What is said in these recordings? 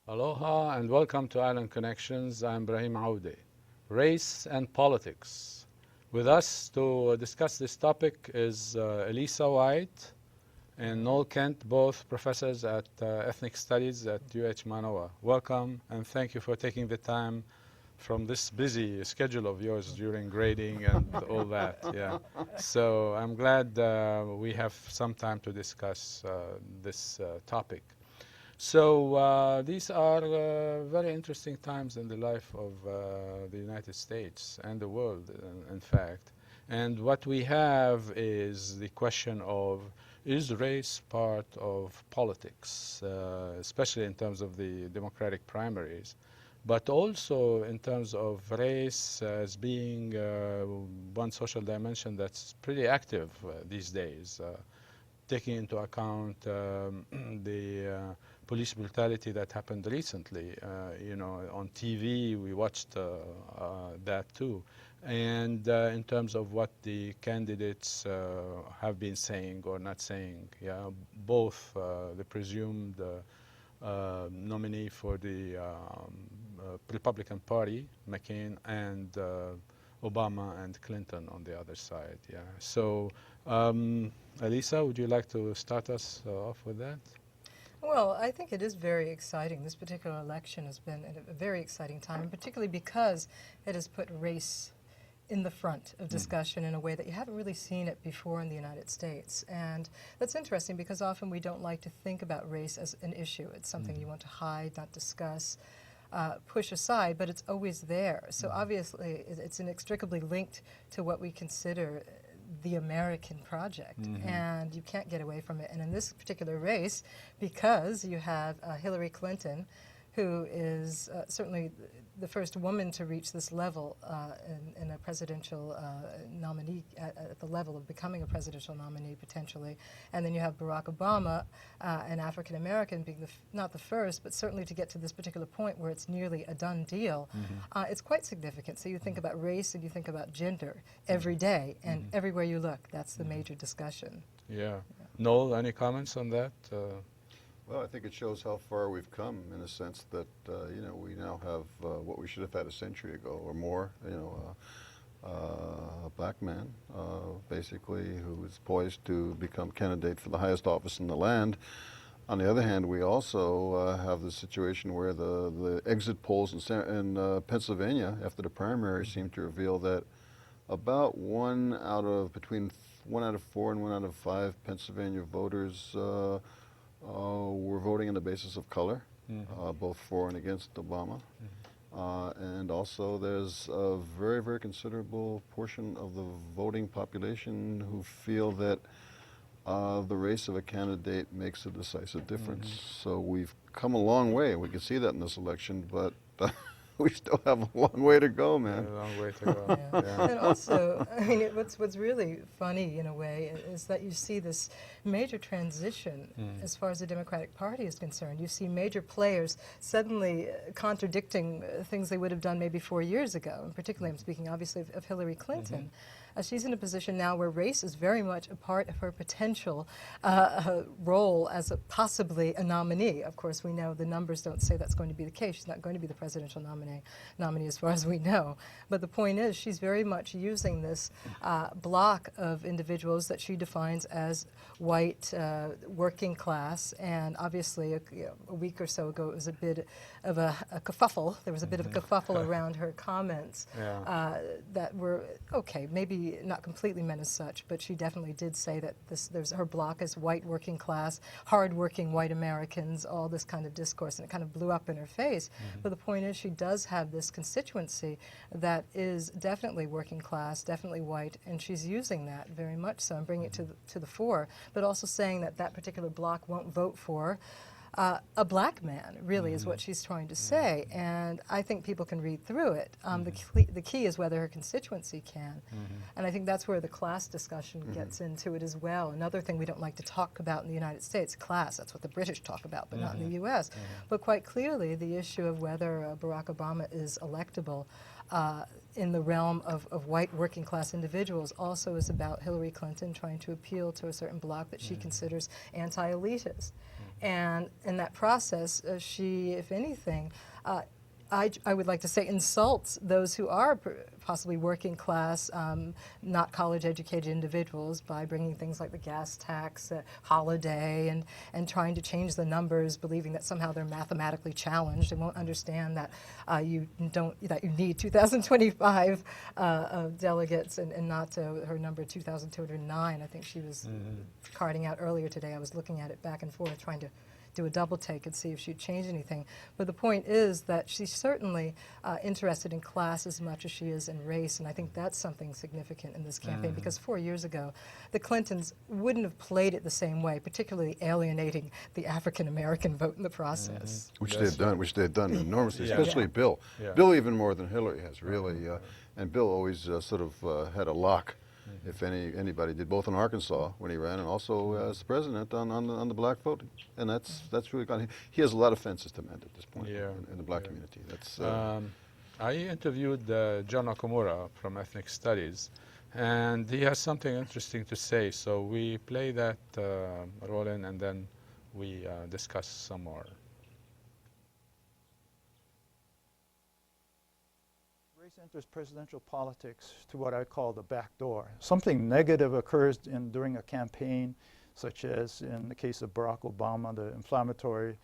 Aloha and welcome to Island Connections. I'm Ibrahim Aoude. Race and politics. With us to discuss this topic is Elisa White and Noel Kent, both professors at Ethnic Studies at Mānoa. Welcome and thank you for taking the time from this busy schedule of yours during grading and all that. Yeah. So I'm glad we have some time to discuss this topic. So these are very interesting times in the life of the United States and the world, in fact. And what we have is the question of, is race part of politics, especially in terms of the Democratic primaries, but also in terms of race as being one social dimension that's pretty active these days, taking into account the police brutality that happened recently. On TV we watched that too. And in terms of what the candidates have been saying or not saying, both the presumed nominee for the Republican Party, McCain, and Obama and Clinton on the other side. So, Elisa, would you like to start us off with that? Well, I think it is very exciting. This particular election has been a very exciting time, particularly because it has put race in the front of discussion in a way that you haven't really seen it before in the United States. And that's interesting because often we don't like to think about race as an issue. It's something you want to hide, not discuss, push aside, but it's always there. So obviously it's inextricably linked to what we consider the American project, and you can't get away from it. And in this particular race, because you have Hillary Clinton, who is certainly the first woman to reach this level in a presidential nominee, at the level of becoming a presidential nominee potentially. And then you have Barack Obama, an African American, being not the first, but certainly to get to this particular point where it's nearly a done deal. It's quite significant. So you think about race and you think about gender every day, and everywhere you look, that's the major discussion. Yeah. Noel, any comments on that? Well, I think it shows how far we've come in a sense that, we now have what we should have had a century ago or more, a black man, basically, who is poised to become candidate for the highest office in the land. On the other hand, we also have the situation where the exit polls in Pennsylvania after the primary seem to reveal that about between 1 out of 4 and 1 out of 5 Pennsylvania voters were voting on the basis of color, both for and against Obama. And also there's a very, very considerable portion of the voting population who feel that the race of a candidate makes a decisive difference. So we've come a long way. We can see that in this election, but we still have a long way to go, man. A long way to go. And also, I mean, what's really funny in a way is that you see this major transition as far as the Democratic Party is concerned. You see major players suddenly contradicting things they would have done maybe 4 years ago. And particularly, I'm speaking obviously of Hillary Clinton. She's in a position now where race is very much a part of her potential role as possibly a nominee. Of course, we know the numbers don't say that's going to be the case. She's not going to be the presidential nominee as far as we know. But the point is, she's very much using this block of individuals that she defines as white, working class. And obviously, a week or so ago, it was a bit of a kerfuffle. There was a bit of a kerfuffle around her comments that were, okay, maybe not completely meant as such, but she definitely did say that her block is white working class, hard-working white Americans, all this kind of discourse, and it kind of blew up in her face. But the point is, she does have this constituency that is definitely working class, definitely white, and she's using that very much so and bringing it to the fore, but also saying that that particular block won't vote for a black man, really, is what she's trying to say. And I think people can read through it. The key is whether her constituency can. And I think that's where the class discussion gets into it as well. Another thing we don't like to talk about in the United States, class, that's what the British talk about, but not in the U.S. But quite clearly, the issue of whether Barack Obama is electable in the realm of white working class individuals also is about Hillary Clinton trying to appeal to a certain bloc that she considers anti-elitist. And in that process, she, if anything, I would like to say insults those who are possibly working class, not college-educated individuals by bringing things like the gas tax, holiday, and trying to change the numbers, believing that somehow they're mathematically challenged and won't understand that you need 2,025 delegates and not her number 2,209. I think she was carting out earlier today. I was looking at it back and forth, trying to do a double take and see if she'd change anything. But the point is that she's certainly interested in class as much as she is in race, and I think that's something significant in this campaign, because 4 years ago, the Clintons wouldn't have played it the same way, particularly alienating the African-American vote in the process. Which they've done enormously, Yeah. especially Bill. Yeah. Bill even more than Hillary has, really. And Bill always sort of had a lock, if anybody did, both in Arkansas when he ran and also as president on the black vote. And that's really gone. He has a lot of fences to mend at this point in the black community. That's I interviewed John Okamura from Ethnic Studies, and he has something interesting to say. So we play that roll in, and then we discuss some more. Race enters presidential politics to what I call the back door. Something negative occurs during a campaign, such as in the case of Barack Obama, the inflammatory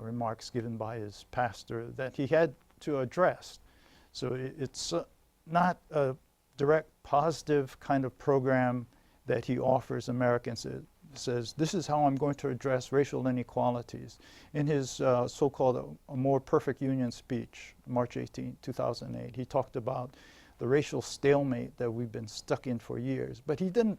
remarks given by his pastor that he had to address. So it's not a direct positive kind of program that he offers Americans. It says, this is how I'm going to address racial inequalities. In his so-called A More Perfect Union speech, March 18, 2008, he talked about the racial stalemate that we've been stuck in for years. But he didn't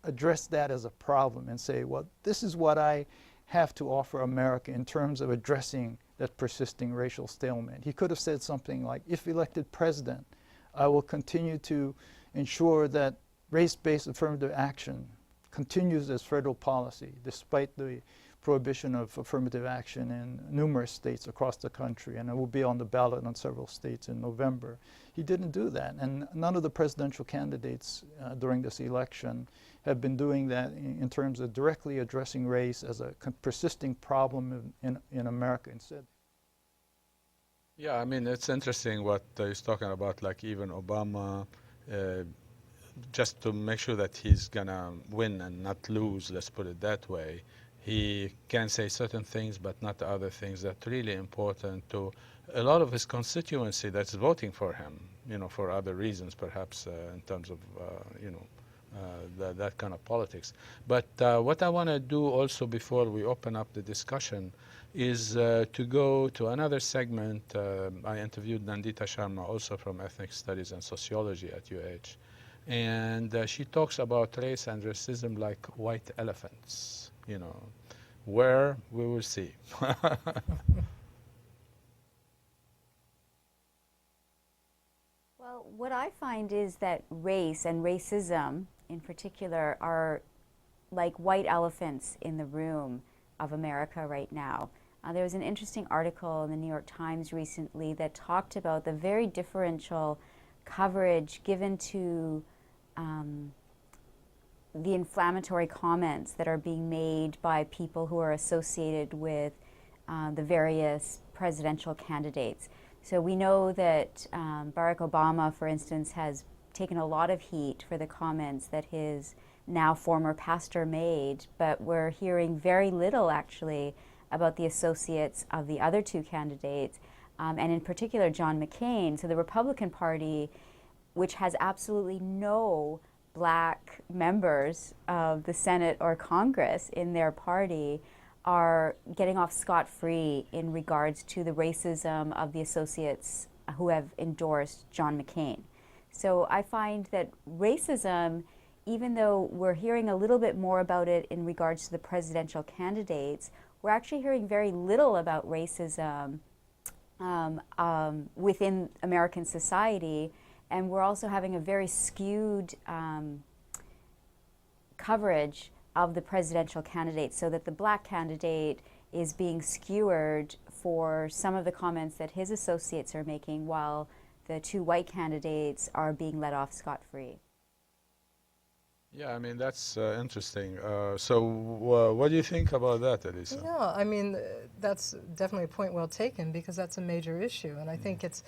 address that as a problem and say, well, this is what I have to offer America in terms of addressing that persisting racial stalemate. He could have said something like, if elected president, I will continue to ensure that race-based affirmative action continues as federal policy, despite the prohibition of affirmative action in numerous states across the country, and it will be on the ballot in several states in November. He didn't do that, and none of the presidential candidates during this election have been doing that in terms of directly addressing race as a persisting problem in America instead. Yeah, I mean, it's interesting what he's talking about, like even Obama, just to make sure that he's gonna win and not lose, let's put it that way. He can say certain things, but not other things that are really important to a lot of his constituency that's voting for him, you know, for other reasons, perhaps in terms of, that kind of politics. But what I want to do also before we open up the discussion is to go to another segment. I interviewed Nandita Sharma, also from Ethnic Studies and Sociology at UH. And she talks about race and racism like white elephants, you know, where we will see. Well, what I find is that race and racism in particular are like white elephants in the room of America right now. There was an interesting article in the New York Times recently that talked about the very differential coverage given to the inflammatory comments that are being made by people who are associated with the various presidential candidates. So we know that Barack Obama, for instance, has taken a lot of heat for the comments that his now former pastor made, but we're hearing very little actually about the associates of the other two candidates, and in particular John McCain. So the Republican Party, which has absolutely no black members of the Senate or Congress in their party, are getting off scot-free in regards to the racism of the associates who have endorsed John McCain. So I find that racism, even though we're hearing a little bit more about it in regards to the presidential candidates, we're actually hearing very little about racism within American society, and we're also having a very skewed coverage of the presidential candidates, so that the black candidate is being skewered for some of the comments that his associates are making, while the two white candidates are being let off scot-free. Yeah, I mean, that's interesting. So what do you think about that, Elisa? Yeah, I mean, that's definitely a point well taken because that's a major issue. And I think it's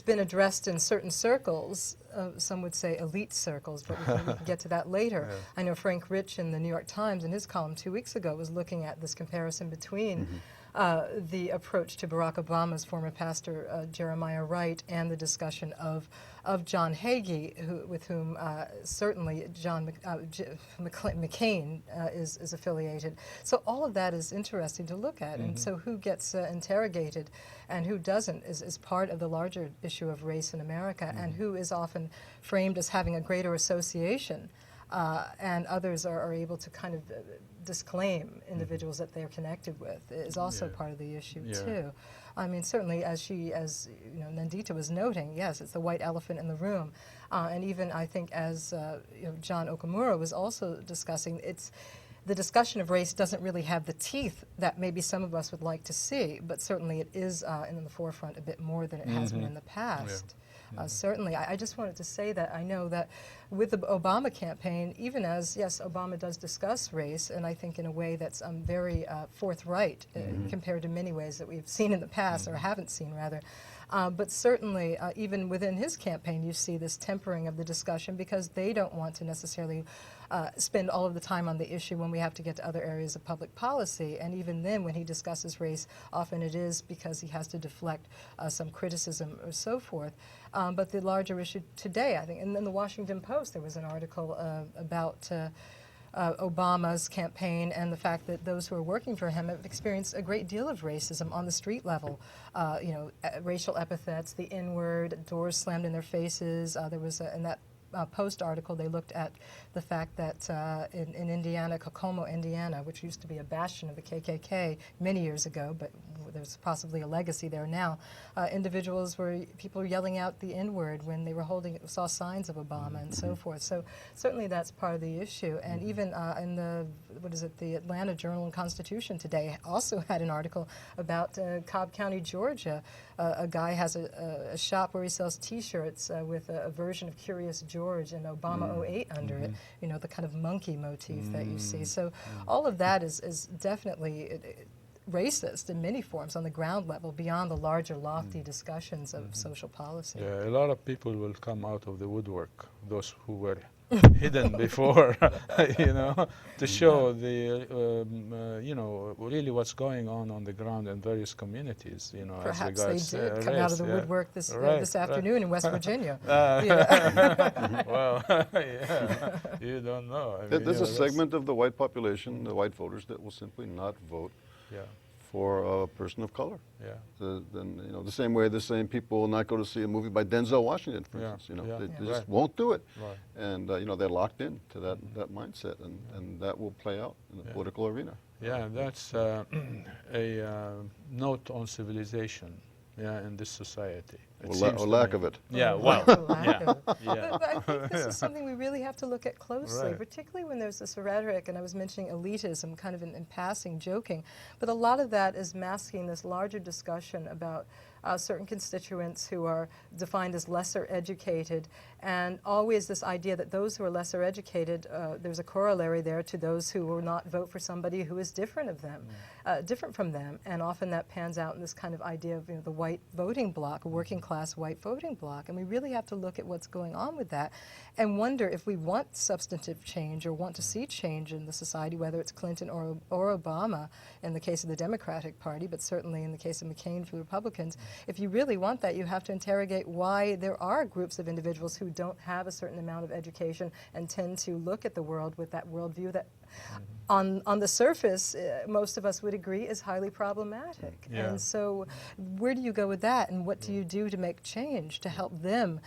been addressed in certain circles, some would say elite circles, but we can get to that later. Yeah. I know Frank Rich in the New York Times in his column 2 weeks ago was looking at this comparison between the approach to Barack Obama's former pastor, Jeremiah Wright, and the discussion of John Hagee, with whom certainly John McCain is affiliated. So all of that is interesting to look at. And so who gets interrogated and who doesn't is part of the larger issue of race in America, and who is often framed as having a greater association, and others are able to kind of disclaim individuals that they're connected with is also part of the issue too. I mean, certainly as you know, Nandita was noting, yes, it's the white elephant in the room, and even I think as you know, John Okamura was also discussing, it's the discussion of race doesn't really have the teeth that maybe some of us would like to see, but certainly it is in the forefront a bit more than it has been in the past. Certainly, I just wanted to say that I know that with the Obama campaign, even as, yes, Obama does discuss race, and I think in a way that's very forthright compared to many ways that we've seen in the past, or haven't seen rather. But certainly, even within his campaign, you see this tempering of the discussion because they don't want to necessarily spend all of the time on the issue when we have to get to other areas of public policy. And even then, when he discusses race, often it is because he has to deflect some criticism or so forth. But the larger issue today, I think, and in the Washington Post, there was an article about Obama's campaign and the fact that those who are working for him have experienced a great deal of racism on the street level. You know, racial epithets, the N-word, doors slammed in their faces. There was in that Post article, they looked at the fact that in Indiana, Kokomo, Indiana, which used to be a bastion of the KKK many years ago, but there's possibly a legacy there now, people were yelling out the N-word when they were saw signs of Obama and so forth. So certainly that's part of the issue. And even in the Atlanta Journal and Constitution today also had an article about Cobb County, Georgia. A guy has a shop where he sells T-shirts with a version of Curious George and Obama 08 under it, you know, the kind of monkey motif that you see. So all of that is definitely racist in many forms on the ground level beyond the larger lofty discussions of social policy. Yeah, a lot of people will come out of the woodwork, those who were hidden before, you know, to show the, you know, really what's going on the ground in various communities, you know, Perhaps as regards they did come race, out of the woodwork this afternoon in West Virginia. Well, yeah, you don't know. I mean, There's you a know, segment of the white population, the white voters, that will simply not vote for a person of color. Yeah. Then, you know, the same way the same people will not go to see a movie by Denzel Washington, for instance. You know, they just won't do it. Right. And you know, they're locked in to that mindset, and that will play out in the political arena. Yeah, that's a note on civilization. Yeah, in this society. Or lack of it. Yeah, well, yeah. But I think this is something we really have to look at closely, particularly when there's this rhetoric, and I was mentioning elitism kind of in passing, joking, but a lot of that is masking this larger discussion about certain constituents who are defined as lesser educated, and always this idea that those who are lesser educated, there's a corollary there to those who will not vote for somebody who is different from them, and often that pans out in this kind of idea of, you know, the white voting bloc, a working class white voting bloc, and we really have to look at what's going on with that and wonder if we want substantive change or want to see change in the society, whether it's Clinton or Obama in the case of the Democratic Party, but certainly in the case of McCain for the Republicans. If you really want that, you have to interrogate why there are groups of individuals who don't have a certain amount of education and tend to look at the world with that worldview that on the surface, most of us would agree is highly problematic. Yeah. And so where do you go with that, and what do you do to make change to help them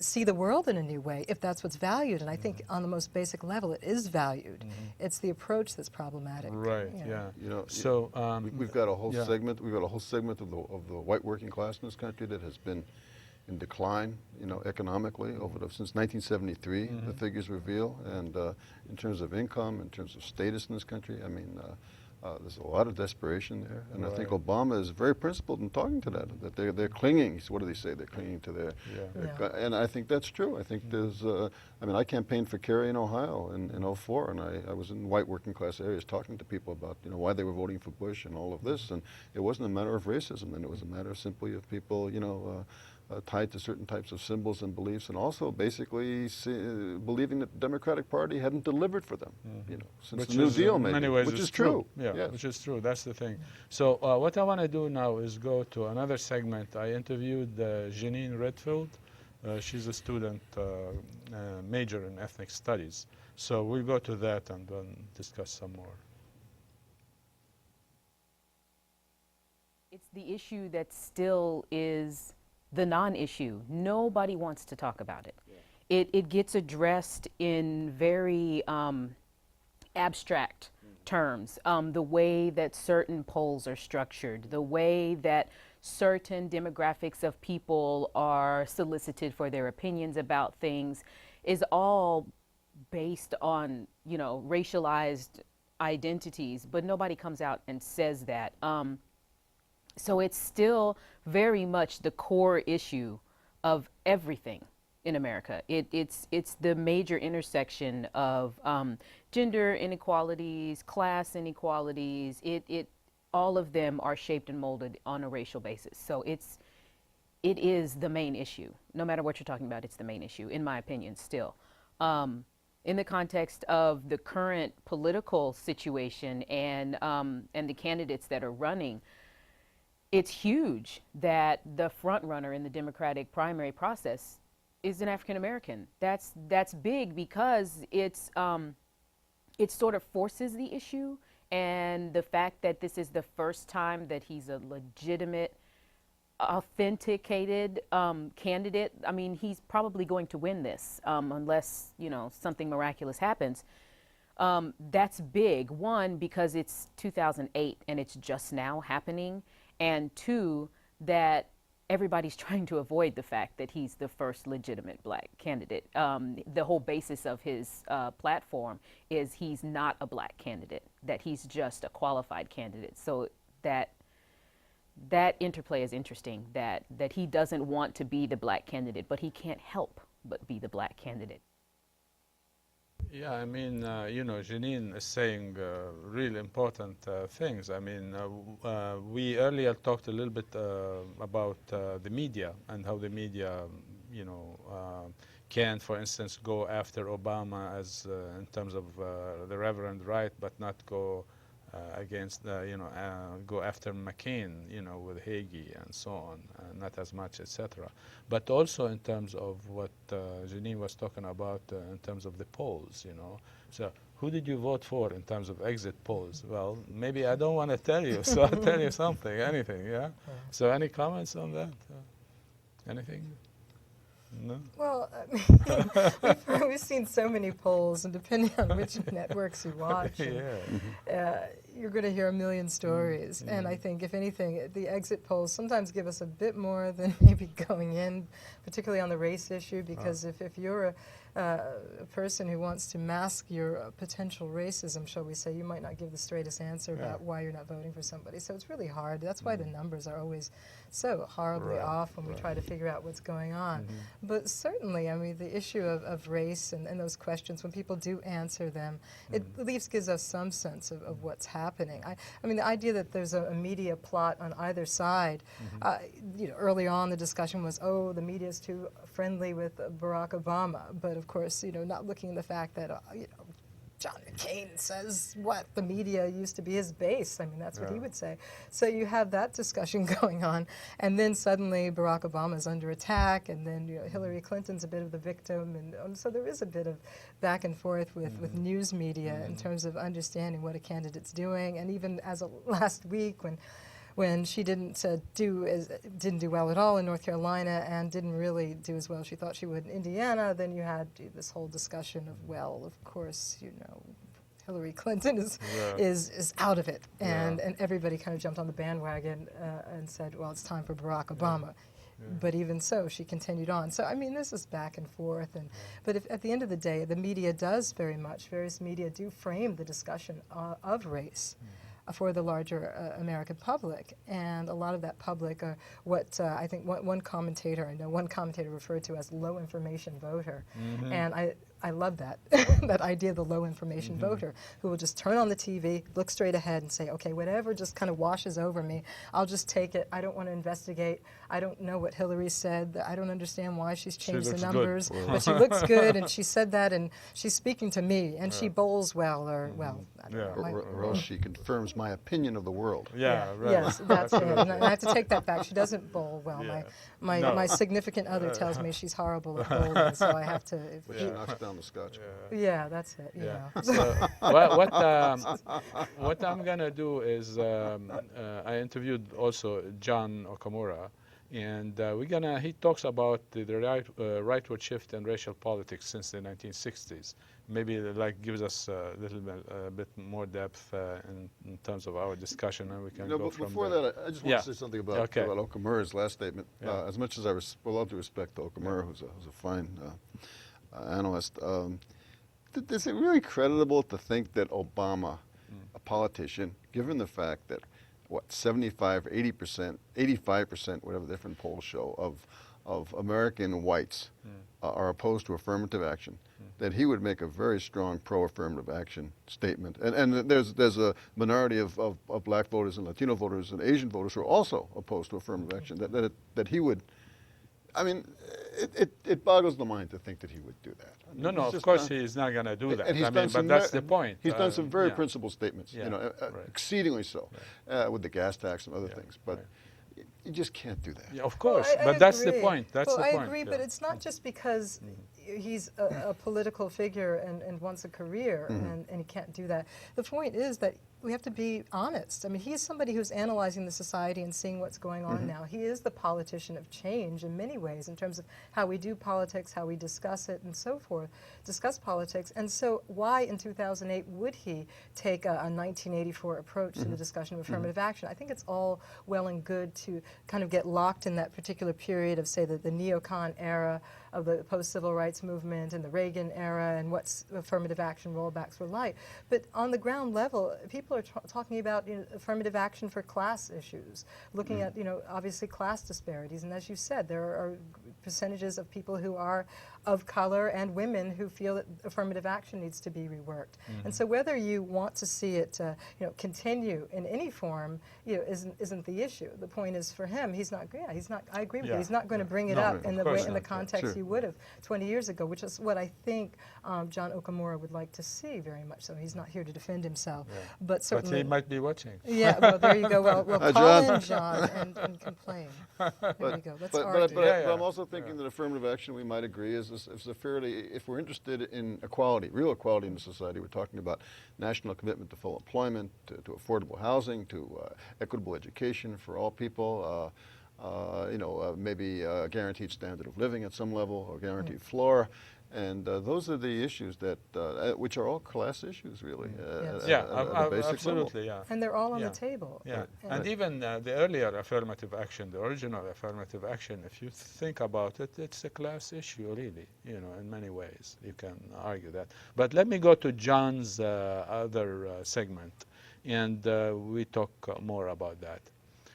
see the world in a new way, if that's what's valued? And I think on the most basic level it is valued. It's the approach that's problematic. Right, Yeah. You know, so we've got a whole segment. We've got a whole segment of the white working class in this country that has been in decline, you know, economically since 1973. The figures reveal, and in terms of income, in terms of status in this country, I mean, There's a lot of desperation there, and I think Right. Obama is very principled in talking to that they're clinging. What do they say? They're clinging to their, Yeah. and I think that's true. I think there's, I mean, I campaigned for Kerry in Ohio in '04, and I was in white working class areas talking to people about, you know, why they were voting for Bush and all of this, and it wasn't a matter of racism, and it was a matter simply of people, you know, tied to certain types of symbols and beliefs, and also basically believing that the Democratic Party hadn't delivered for them, you know, since Which the New is, Deal, in maybe, many ways, which is is true. Yeah, Yes. which is true. That's the thing. So what I want to do now is go to another segment. I interviewed Janine Redfield. She's a student major in ethnic studies. So we'll go to that and then discuss some more. It's the issue that still is the non-issue. Nobody wants to talk about it. It gets addressed in very abstract terms. The way that certain polls are structured, the way that certain demographics of people are solicited for their opinions about things is all based on, you know, racialized identities, but nobody comes out and says that. So it's still very much the core issue of everything in America. It's the major intersection of gender inequalities, class inequalities. All of them are shaped and molded on a racial basis. So it is the main issue. No matter what you're talking about, it's the main issue, in my opinion, still. In the context of the current political situation and the candidates that are running, it's huge that the front runner in the Democratic primary process is an African American. That's big because it sort of forces the issue, and the fact that this is the first time that he's a legitimate, authenticated candidate. I mean, he's probably going to win this unless, you know, something miraculous happens. That's big. One, because it's 2008 and it's just now happening. And two, that everybody's trying to avoid the fact that he's the first legitimate black candidate. The whole basis of his platform is he's not a black candidate, that he's just a qualified candidate. So that interplay is interesting, that he doesn't want to be the black candidate, but he can't help but be the black candidate. Yeah, I mean, you know, Janine is saying really important things. I mean, we earlier talked a little bit about the media and how the media, you know, can, for instance, go after Obama as in terms of the Reverend right, but not go against, go after McCain, you know, with Hagee and so on, not as much, etc. But also in terms of what Janine was talking about in terms of the polls, you know. So who did you vote for in terms of exit polls? Well, maybe I don't want to tell you, so I'll tell you something, anything, yeah? So any comments on that? Anything? No? Well, we've seen so many polls, and depending on which networks you watch, you're going to hear a million stories. And I think, if anything, the exit polls sometimes give us a bit more than maybe going in, particularly on the race issue, because if you're a person who wants to mask your potential racism, shall we say, you might not give the straightest answer about why you're not voting for somebody. So it's really hard. That's why the numbers are always so horribly off when we try to figure out what's going on. But certainly, I mean, the issue of race and those questions, when people do answer them, it at least gives us some sense of what's happening. I mean, the idea that there's a media plot on either side, you know, early on the discussion was, oh, the media is too friendly with Barack Obama. But of course, you know, not looking at the fact that, you know, John McCain says what the media used to be his base. I mean, that's what he would say. So you have that discussion going on, and then suddenly Barack Obama is under attack, and then, you know, Hillary Clinton's a bit of the victim, and so there is a bit of back and forth with news media in terms of understanding what a candidate's doing. And even as of last week, when she didn't do well at all in North Carolina and didn't really do as well as she thought she would in Indiana, then you had this whole discussion of, well, of course, you know, Hillary Clinton is out of it, and everybody kind of jumped on the bandwagon and said, well, it's time for Barack Obama. But even so, she continued on. So, I mean, this is back and forth. But at the end of the day, the media does various media do frame the discussion of race. for the larger American public. And a lot of that public are what I think one commentator referred to as low information voter. And I love that, that idea of the low information voter who will just turn on the TV, look straight ahead and say, okay, whatever just kind of washes over me, I'll just take it. I don't want to investigate. I don't know what Hillary said. I don't understand why she's changed the numbers, but she looks good and she said that and she's speaking to me and she bowls well or, well, I don't know. Or else she confirms my opinion of the world. Yeah, right. Yes, that's it. And I have to take that back. She doesn't bowl well. My significant other tells me she's horrible at bowling, so I have to. But she knocks down the scotch. Yeah, that's it. Yeah. So, what I'm gonna do is I interviewed also John Okamura, and he talks about the rightward shift in racial politics since the 1960s. Maybe like gives us a little bit more depth in terms of our discussion, and we can go from before there. that, I just want to say something about Okamura's last statement. As much as I with all due respect to Okamura, who's a fine analyst, is it really credible to think that Obama, a politician, given the fact that 75, 80%, 85%, whatever the different polls show, of American whites are opposed to affirmative action, that he would make a very strong pro-affirmative action statement. And there's a minority of black voters and Latino voters and Asian voters who are also opposed to affirmative action, that he would, I mean, it boggles the mind to think that he would do that. I mean, No, of course he's not going to do that. And But that's the point. He's done some very principled statements, right. exceedingly so, with the gas tax and other things. But you just can't do that. Yeah, of course, Well, I but that's the agree. point. That's the point. I agree, but it's not just because he's a political figure and wants a career and he can't do that. The point is that we have to be honest. I mean, he's somebody who's analyzing the society and seeing what's going on now. He is the politician of change in many ways in terms of how we do politics, how we discuss it, and so forth, discuss politics. And so why in 2008 would he take a 1984 approach to the discussion of affirmative action? I think it's all well and good to kind of get locked in that particular period of, say, the neocon era of the post-civil rights movement and the Reagan era and what affirmative action rollbacks were like. But on the ground level, people are talking about affirmative action for class issues, looking at, obviously class disparities. And as you said, there are percentages of people who are of color and women who feel that affirmative action needs to be reworked. And so whether you want to see it continue in any form isn't the issue. The point is for him, he's not, I agree with you, he's not going to bring it up in the way, in the context he would have 20 years ago, which is what I think John Okamura would like to see very much so. He's not here to defend himself, but certainly. But he might be watching. Yeah, well, there you go. Well, call John. in, John, and complain. There you go. Let's argue. But I'm also thinking that affirmative action, we might agree, is a fairly, if we're interested in equality, real equality in the society, we're talking about national commitment to full employment, to affordable housing, to equitable education for all people, maybe a guaranteed standard of living at some level, or guaranteed floor. And those are the issues that, which are all class issues, really. Yes. At a basic Absolutely, level. And they're all on the table. Yeah, and even the earlier affirmative action, the original affirmative action, if you think about it, it's a class issue, really, in many ways. You can argue that. But let me go to John's other segment, and we talk more about that.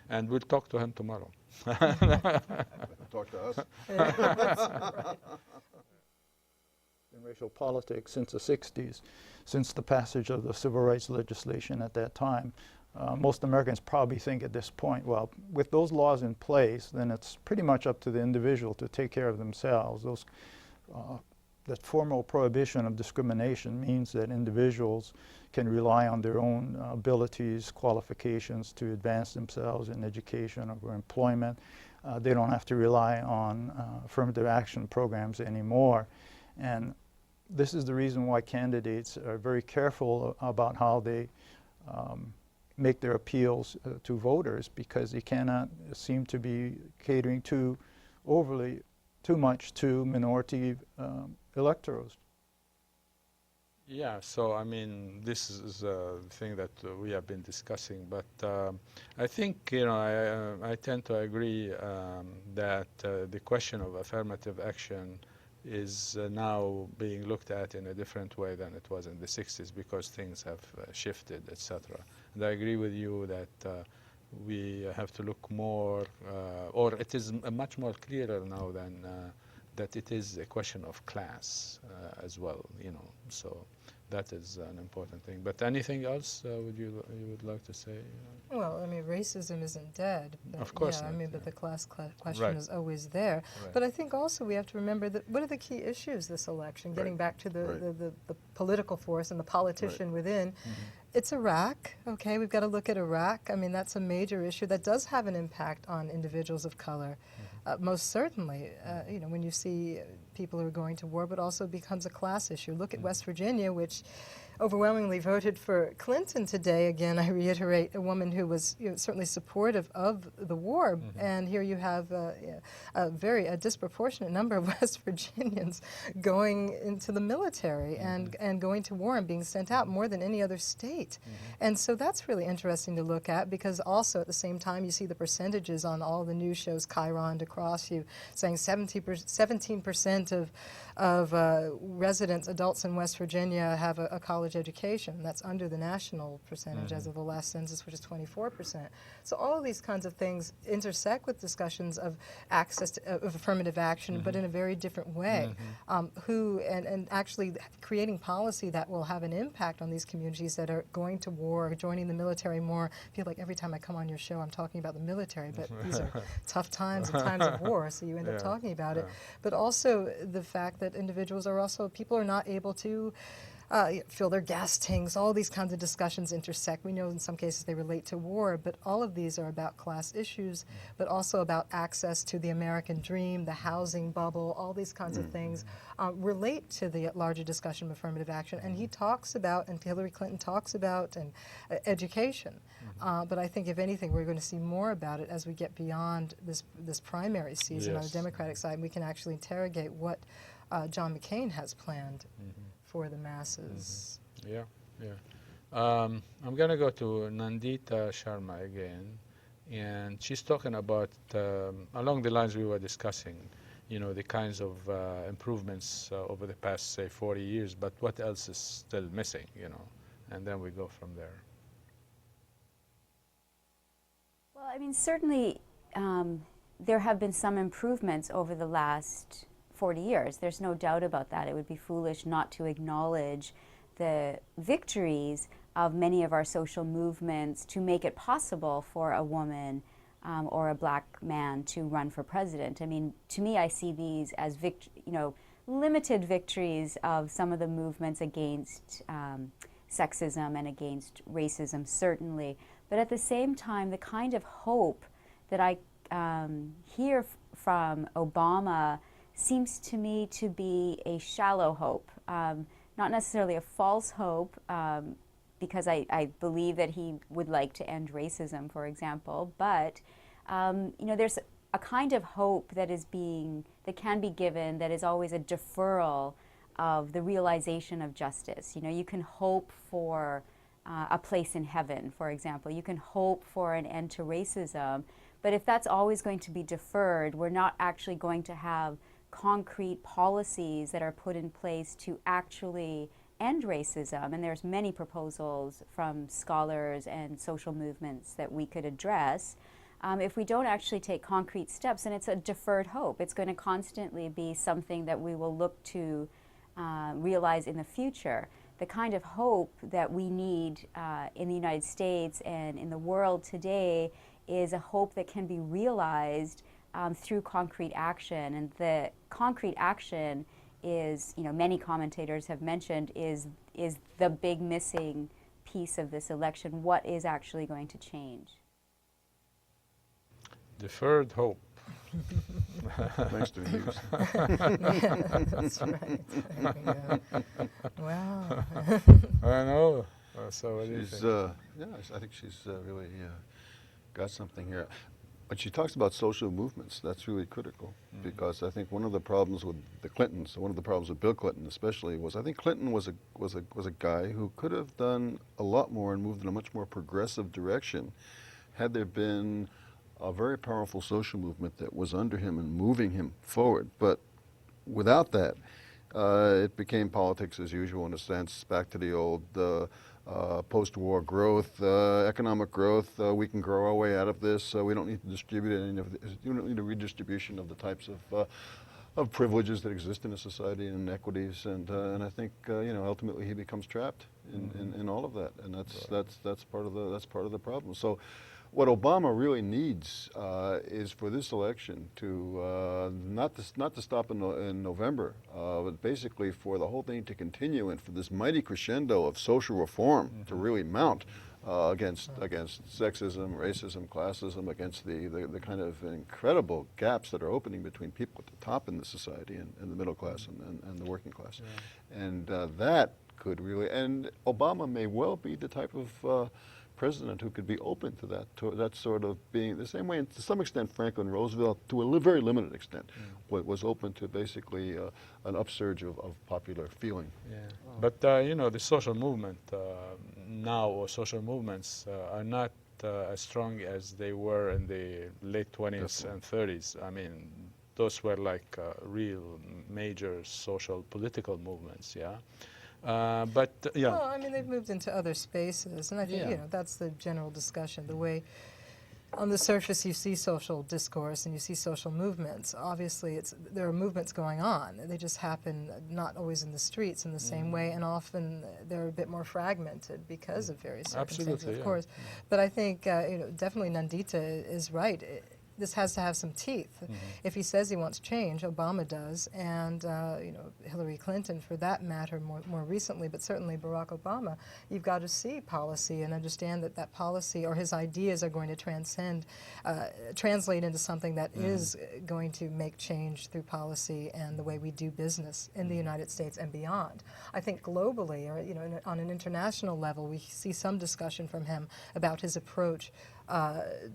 And we'll talk to him tomorrow. Talk to us. Right. In racial politics since the 60s, since the passage of the civil rights legislation at that time. Most Americans probably think at this point, well, with those laws in place, then it's pretty much up to the individual to take care of themselves. That formal prohibition of discrimination means that individuals can rely on their own abilities, qualifications to advance themselves in education or employment. They don't have to rely on affirmative action programs anymore. And this is the reason why candidates are very careful about how they make their appeals to voters, because they cannot seem to be catering too much to minority electorates. Yeah, so I mean, this is a thing that we have been discussing, but I think, I tend to agree that the question of affirmative action is now being looked at in a different way than it was in the 60s, because things have shifted, etc. And I agree with you that we have to look more, or it is much more clearer now than that it is a question of class as well, you know. So that is an important thing. But anything else you would like to say? Well, I mean, racism isn't dead. But Of course yeah, not, I mean, yeah. but the class question Right. is always there. Right. But I think also we have to remember that what are the key issues this election? Getting back to the political force and the politician within. It's Iraq, okay? We've got to look at Iraq. I mean, that's a major issue that does have an impact on individuals of color. Most certainly, you know, when you see people who are going to war, but also becomes a class issue. Look at West Virginia, which overwhelmingly voted for Clinton today. Again, I reiterate, a woman who was, you know, certainly supportive of the war. And here you have a disproportionate number of West Virginians going into the military and going to war and being sent out more than any other state. And so that's really interesting to look at, because also at the same time you see the percentages on all the news shows chironed across you, saying 17% of residents, adults in West Virginia have a college education. That's under the national percentage as of the last census, which is 24%. So all of these kinds of things intersect with discussions of access to, of affirmative action, but in a very different way. And actually creating policy that will have an impact on these communities that are going to war, joining the military more. I feel like every time I come on your show, I'm talking about the military, but these are tough times and times of war, so you end up talking about it. But also the fact that individuals are also, people are not able to fill their gas tanks. All these kinds of discussions intersect. We know in some cases they relate to war, but all of these are about class issues, but also about access to the American dream, the housing bubble, all these kinds of things relate to the larger discussion of affirmative action. And he talks about, and Hillary Clinton talks about, and education. But I think if anything, we're going to see more about it as we get beyond this primary season on the Democratic side. We can actually interrogate what John McCain has planned for the masses. Yeah. I'm going to go to Nandita Sharma again, and she's talking about, along the lines we were discussing, you know, the kinds of improvements over the past, say, 40 years, but what else is still missing, you know, and then we go from there. Well, I mean, certainly there have been some improvements over the last 40 years. There's no doubt about that. It would be foolish not to acknowledge the victories of many of our social movements to make it possible for a woman or a black man to run for president. I mean, to me, I see these as limited victories of some of the movements against sexism and against racism, certainly. But at the same time, the kind of hope that I hear from Obama seems to me to be a shallow hope, not necessarily a false hope, because I believe that he would like to end racism, for example, but there's a kind of hope that can be given that is always a deferral of the realization of justice. You know, you can hope for a place in heaven, for example. You can hope for an end to racism, but if that's always going to be deferred, we're not actually going to have concrete policies that are put in place to actually end racism. And there's many proposals from scholars and social movements that we could address. If we don't actually take concrete steps, and it's a deferred hope, it's going to constantly be something that we will look to realize in the future. The kind of hope that we need in the United States and in the world today is a hope that can be realized through concrete action. And the concrete action is, many commentators have mentioned, is the big missing piece of this election. What is actually going to change? Deferred hope. Thanks to Hughes. Yeah, that's right. Wow. I know. So what do you She's, think? I think she's really got something here. When she talks about social movements, that's really critical, because I think one of the problems with the Clintons, one of the problems with Bill Clinton especially, was I think Clinton was a guy who could have done a lot more and moved in a much more progressive direction had there been a very powerful social movement that was under him and moving him forward. But without that, it became politics as usual in a sense, back to the old post-war growth, economic growth. We can grow our way out of this. We don't need to distribute any of this. We don't need a redistribution of the types of privileges that exist in a society and inequities. And I think ultimately he becomes trapped in all of that, and that's part of the problem. So what Obama really needs is for this election to not to stop in November, but basically for the whole thing to continue and for this mighty crescendo of social reform to really mount against sexism, racism, classism, against the kind of incredible gaps that are opening between people at the top in the society and the middle class and the working class, and that could really, and Obama may well be the type of president who could be open to that sort of being the same way, and to some extent Franklin Roosevelt, to a very limited extent, was open to basically an upsurge of popular feeling. Yeah, but the social movement now, or social movements are not as strong as they were in the late 20s and 30s. I mean, those were like real major social political movements, yeah. Well, I mean, they've moved into other spaces, and I think that's the general discussion. The way, on the surface, you see social discourse and you see social movements. Obviously, there are movements going on. They just happen not always in the streets in the same way, and often they're a bit more fragmented because of various circumstances, of course. But I think definitely Nandita is right. This has to have some teeth. If he says he wants change, Obama does, and Hillary Clinton, for that matter, more recently, but certainly Barack Obama. You've got to see policy and understand that policy or his ideas are going to translate into something that is going to make change through policy and the way we do business in the United States and beyond. I think globally, or on an international level, we see some discussion from him about his approach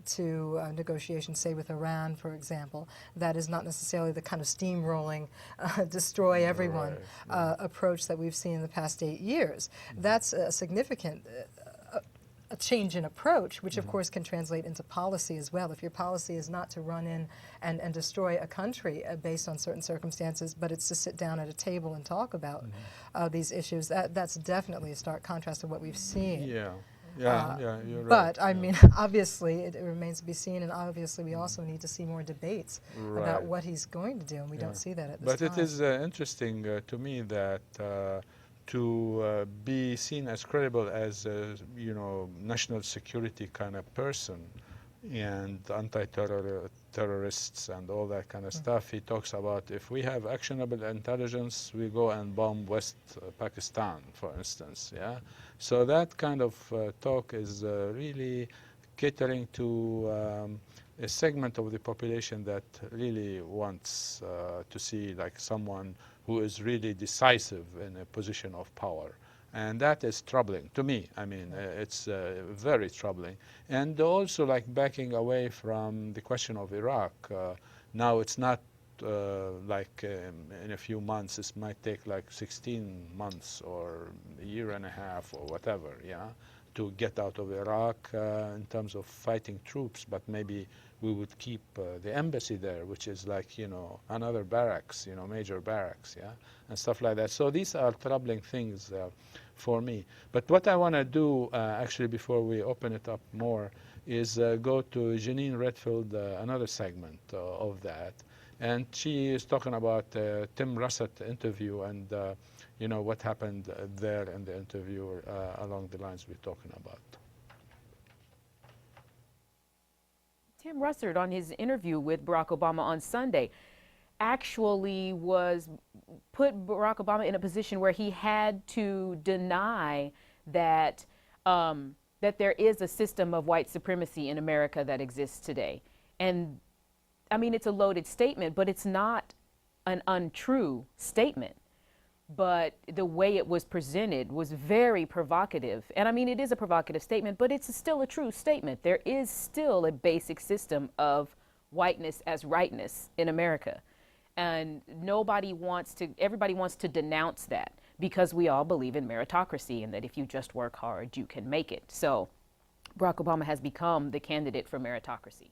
to negotiations, say with Iran, for example. That is not necessarily the kind of steamrolling, destroy everyone approach that we've seen in the past 8 years. That's a significant a change in approach, which of course can translate into policy as well. If your policy is not to run in and destroy a country based on certain circumstances, but it's to sit down at a table and talk about these issues, that's definitely a stark contrast to what we've seen. You're right. But I mean, obviously, it remains to be seen, and obviously, we also need to see more debates about what he's going to do, and we don't see that at this time. But it is interesting to me that to be seen as credible as a national security kind of person and anti-terrorists and all that kind of stuff. He talks about if we have actionable intelligence, we go and bomb West Pakistan, for instance. Yeah, so that kind of talk is really catering to a segment of the population that really wants to see like someone who is really decisive in a position of power. And that is troubling to me. I mean, it's very troubling. And also like backing away from the question of Iraq. Now it's not like in a few months. It might take like 16 months or a year and a half or whatever, to get out of Iraq in terms of fighting troops. But maybe we would keep the embassy there, which is like, another barracks, major barracks, and stuff like that. So these are troubling things for me. But what I want to do, actually, before we open it up more, is go to Janine Redfield, another segment of that. And she is talking about Tim Russert interview and, what happened there in the interview along the lines we're talking about. Tim Russert, on his interview with Barack Obama on Sunday, actually put Barack Obama in a position where he had to deny that that there is a system of white supremacy in America that exists today. And I mean, it's a loaded statement, but it's not an untrue statement. But the way it was presented was very provocative. And I mean, it is a provocative statement, but it's still a true statement. There is still a basic system of whiteness as rightness in America. And everybody wants to denounce that because we all believe in meritocracy and that if you just work hard, you can make it. So Barack Obama has become the candidate for meritocracy.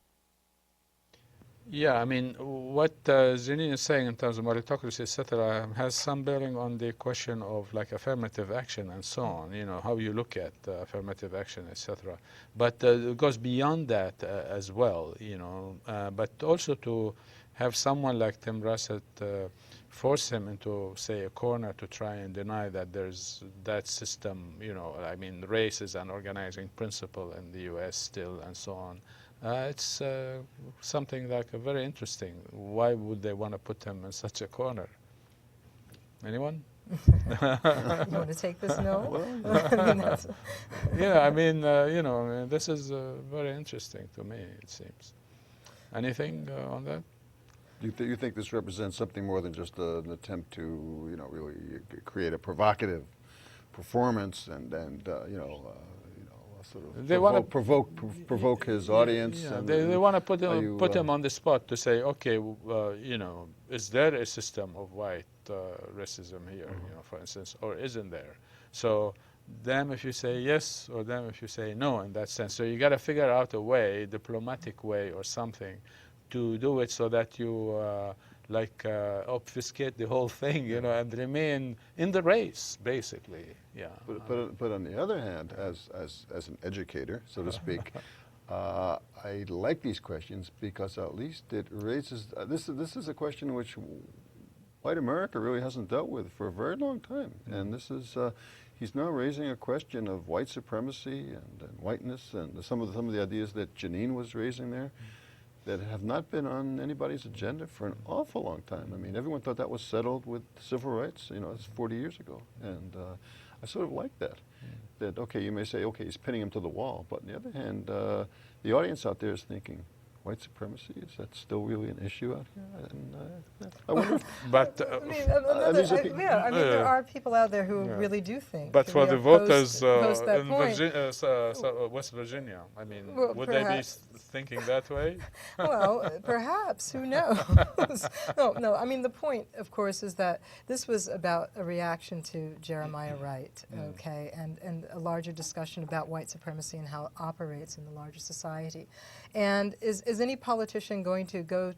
Yeah, I mean, what Janine is saying in terms of meritocracy, etc., has some bearing on the question of like affirmative action and so on. You know, how you look at affirmative action, etc. But it goes beyond that as well. You know, but also to have someone like Tim Russert force him into, say, a corner to try and deny that there's that system. You know, I mean, race is an organizing principle in the U.S. still, and so on. It's something like very interesting. Why would they want to put him in such a corner? Anyone? You want to take this, Noel? I mean, Yeah, I mean, you know, this is very interesting to me, it seems. Anything on that? Do you think this represents something more than just an attempt to, you know, really create a provocative performance and sort of They wanna provoke his audience? Yeah, and they want to put you, him on the spot to say, okay, you know, is there a system of white racism here, you know, for instance, or isn't there? So damn if you say yes, or damn if you say no in that sense. So you got to figure out a way, diplomatic way or something, to do it so that you obfuscate the whole thing, you know, and remain in the race, basically. Yeah. But on the other hand, as an educator, so to speak, I like these questions because at least it raises. This is a question which white America really hasn't dealt with for a very long time, and this is. He's now raising a question of white supremacy and whiteness, and some of the ideas that Janine was raising there, that have not been on anybody's agenda for an awful long time. I mean, everyone thought that was settled with civil rights, you know, it's 40 years ago. And I sort of like that. That, okay, you may say, okay, he's pinning him to the wall. But on the other hand, the audience out there is thinking, white supremacy, is that still really an issue out here? And I wonder if, But there are people out there who really do think. But for the voters in West Virginia, I mean, Well, would perhaps. they be thinking that way? Well, perhaps, who knows? No, I mean, the point, of course, is that this was about a reaction to Jeremiah Wright, okay, and a larger discussion about white supremacy and how it operates in the larger society. And is any politician going to go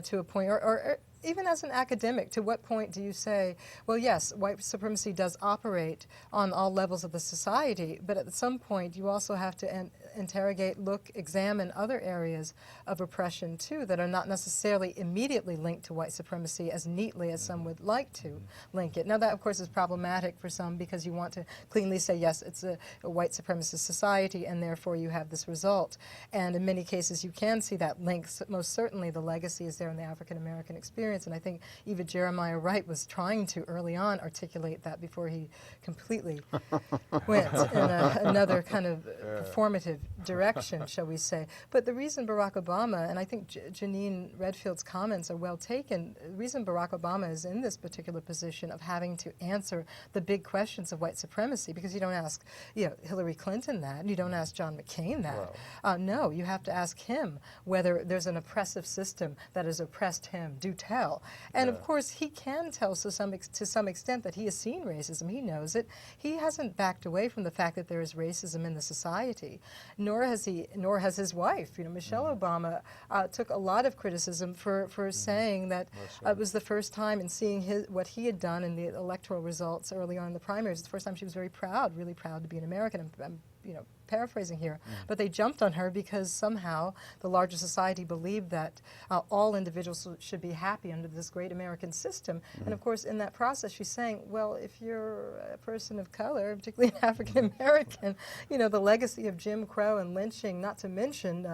to a point, or even as an academic, to what point do you say, well, yes, white supremacy does operate on all levels of the society, but at some point you also have to interrogate, examine other areas of oppression too that are not necessarily immediately linked to white supremacy as neatly as some would like to link it. Now that, of course, is problematic for some because you want to cleanly say, yes, it's a white supremacist society and therefore you have this result. And in many cases you can see that link. Most certainly the legacy is there in the African American experience, and I think even Jeremiah Wright was trying to early on articulate that before he completely went in another kind of performative direction, shall we say. But the reason Barack Obama, and I think Janine Redfield's comments are well taken, the reason Barack Obama is in this particular position of having to answer the big questions of white supremacy, because you don't ask Hillary Clinton that, and you don't ask John McCain that. Wow. No, you have to ask him whether there's an oppressive system that has oppressed him. Do tell. And of course, he can tell to some extent that he has seen racism. He knows it. He hasn't backed away from the fact that there is racism in the society. Nor has his wife. You know, Michelle Obama took a lot of criticism for saying that it was the first time in seeing what he had done in the electoral results early on in the primaries. It's the first time she was very proud, really proud to be an American. I'm paraphrasing here, but they jumped on her because somehow the larger society believed that all individuals should be happy under this great American system. And of course, in that process, she's saying, well, if you're a person of color, particularly an African American, the legacy of Jim Crow and lynching, not to mention,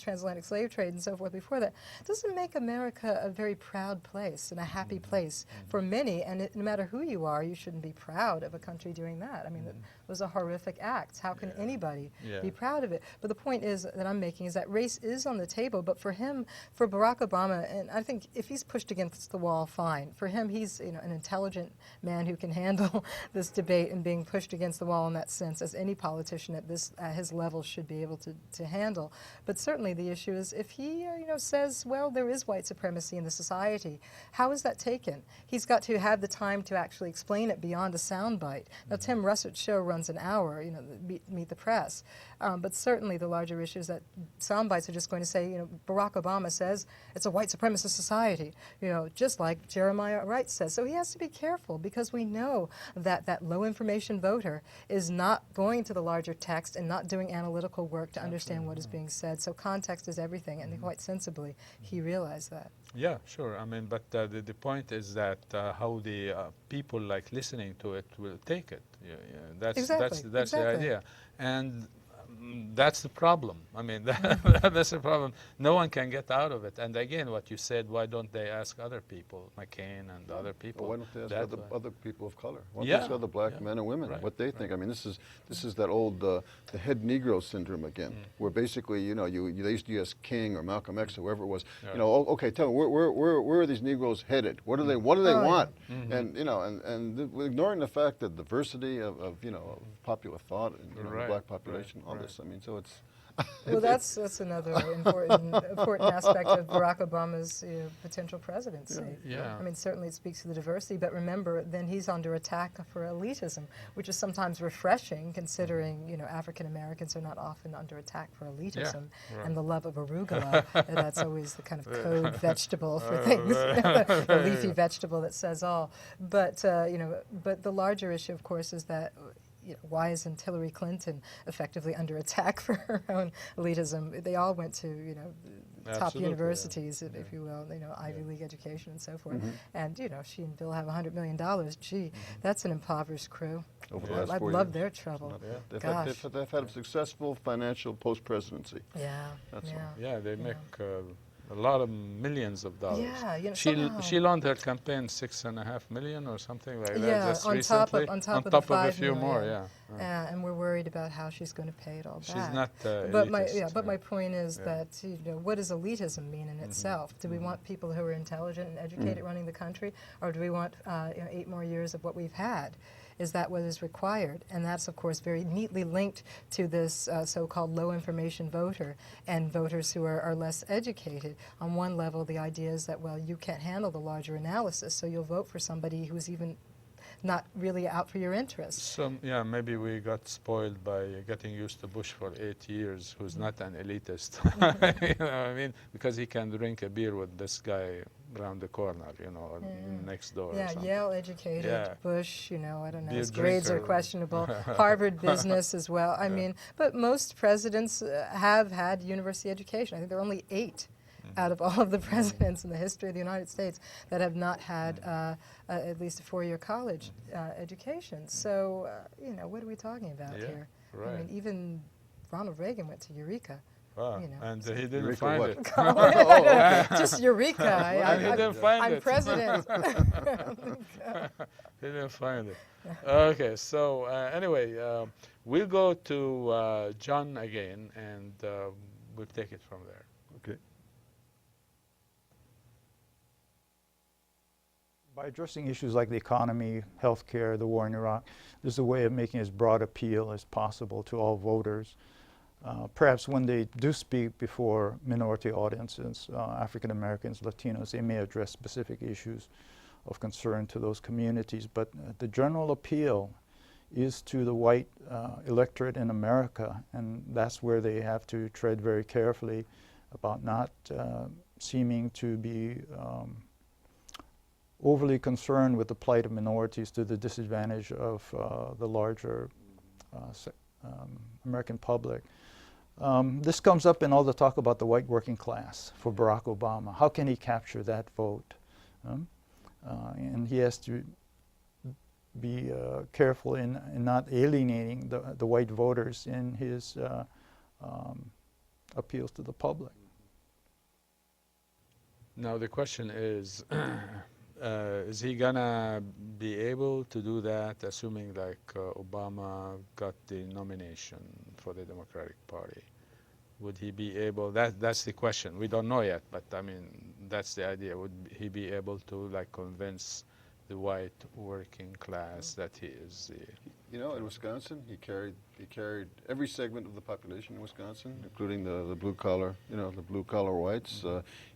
transatlantic slave trade and so forth before that, doesn't make America a very proud place and a happy place for many. And no matter who you are, you shouldn't be proud of a country doing that. I mean, it was a horrific act. How can anybody be proud of it? But the point is that I'm making is that race is on the table, but for Barack Obama, and I think if he's pushed against the wall, fine. For him, he's an intelligent man who can handle this debate and being pushed against the wall in that sense, as any politician at his level should be able to handle. But certainly the issue is if he says, well, there is white supremacy in the society, how is that taken? He's got to have the time to actually explain it beyond a soundbite. Now, Tim Russert's show runs an hour, Meet the Press. press. But certainly the larger issue is that sound bites are just going to say, you know, Barack Obama says it's a white supremacist society, you know, just like Jeremiah Wright says. So he has to be careful, because we know that that low information voter is not going to the larger text and not doing analytical work to understand what is being said. So context is everything, and quite sensibly he realized that. Yeah, sure. I mean, but the point is that how the people like listening to it will take it. Yeah, yeah. That's the Exactly. idea, and that's the problem. I mean, that's the problem. No one can get out of it. And again, what you said, why don't they ask other people, McCain and other people? Well, why don't they ask other people of color? Why don't Yeah. they ask other black men and women Right, what they think? I mean, this is that old the head Negro syndrome again, where basically, you know, they used to use King or Malcolm X or whoever it was. Yeah. You know, okay, tell me where are these Negroes headed? What do they want? And you know, ignoring the fact that diversity of you know of popular thought and you know, the black population, all this. I mean, so it's. Well, that's another important aspect of Barack Obama's potential presidency. Yeah. I mean, certainly it speaks to the diversity, but remember, then he's under attack for elitism, which is sometimes refreshing, considering, you know, African Americans are not often under attack for elitism and the love of arugula. That's always the kind of code vegetable for things, the leafy vegetable that says all. But you know, but the larger issue, of course, is that, you know, why isn't Hillary Clinton effectively under attack for her own elitism? They all went to, you know, top Absolutely, universities, if you will, you know, Ivy League education and so forth. And, you know, she and Bill have $100 million. Gee, that's an impoverished crew. Over the last I'd 4 love years. their trouble. Yeah, they've had a successful financial post-presidency. Yeah, That's all. Yeah, they make a lot of millions of dollars. Yeah, you know, she somehow- she launched her campaign $6.5 million or something like that. Yeah, Just on recently. top of the a 5 few more. million. Yeah. And we're worried about how she's going to pay it all back. She's not But elitist, my point is that, you know, what does elitism mean in itself? Do we want people who are intelligent and educated running the country, or do we want you know, 8 more years of what we've had? Is that what is required? And that's, of course, very neatly linked to this so-called low information voter and voters who are less educated. On one level, the idea is that, well, you can't handle the larger analysis, so you'll vote for somebody who's even not really out for your interests. So, yeah, maybe we got spoiled by getting used to Bush for 8 years, who's not an elitist. You know what I mean? Because he can drink a beer with this guy around the corner, you know, or next door. Yeah, or something. Yale educated, Yeah. Bush, you know, I don't know, Beer his grades are drinker. questionable. Harvard business as well. I mean, but most presidents have had university education. I think there are only 8 out of all of the presidents in the history of the United States that have not had at least a 4-year college education. So, you know, what are we talking about here? Right. I mean, even Ronald Reagan went to Eureka. Wow. You know, And he didn't Eureka find what? it. Just Eureka. And he didn't find I'm it. president. He didn't find it. Okay, so anyway, we'll go to John again, and we'll take it from there. Okay. By addressing issues like the economy, healthcare, the war in Iraq, there's a way of making as broad appeal as possible to all voters. Perhaps when they do speak before minority audiences, African Americans, Latinos, they may address specific issues of concern to those communities. But the general appeal is to the white electorate in America, and that's where they have to tread very carefully about not seeming to be overly concerned with the plight of minorities to the disadvantage of the larger American public. This comes up in all the talk about the white working class for Barack Obama. How can he capture that vote? And he has to be careful in not alienating the white voters in his appeals to the public. Now the question is he gonna be able to do that, assuming like Obama got the nomination for the Democratic Party? Would he be able, that's the question. We don't know yet, but I mean, that's the idea. Would he be able to like convince the white working class that he is the... You know, in Wisconsin, he carried every segment of the population in Wisconsin, including the blue collar, you know, the blue collar whites.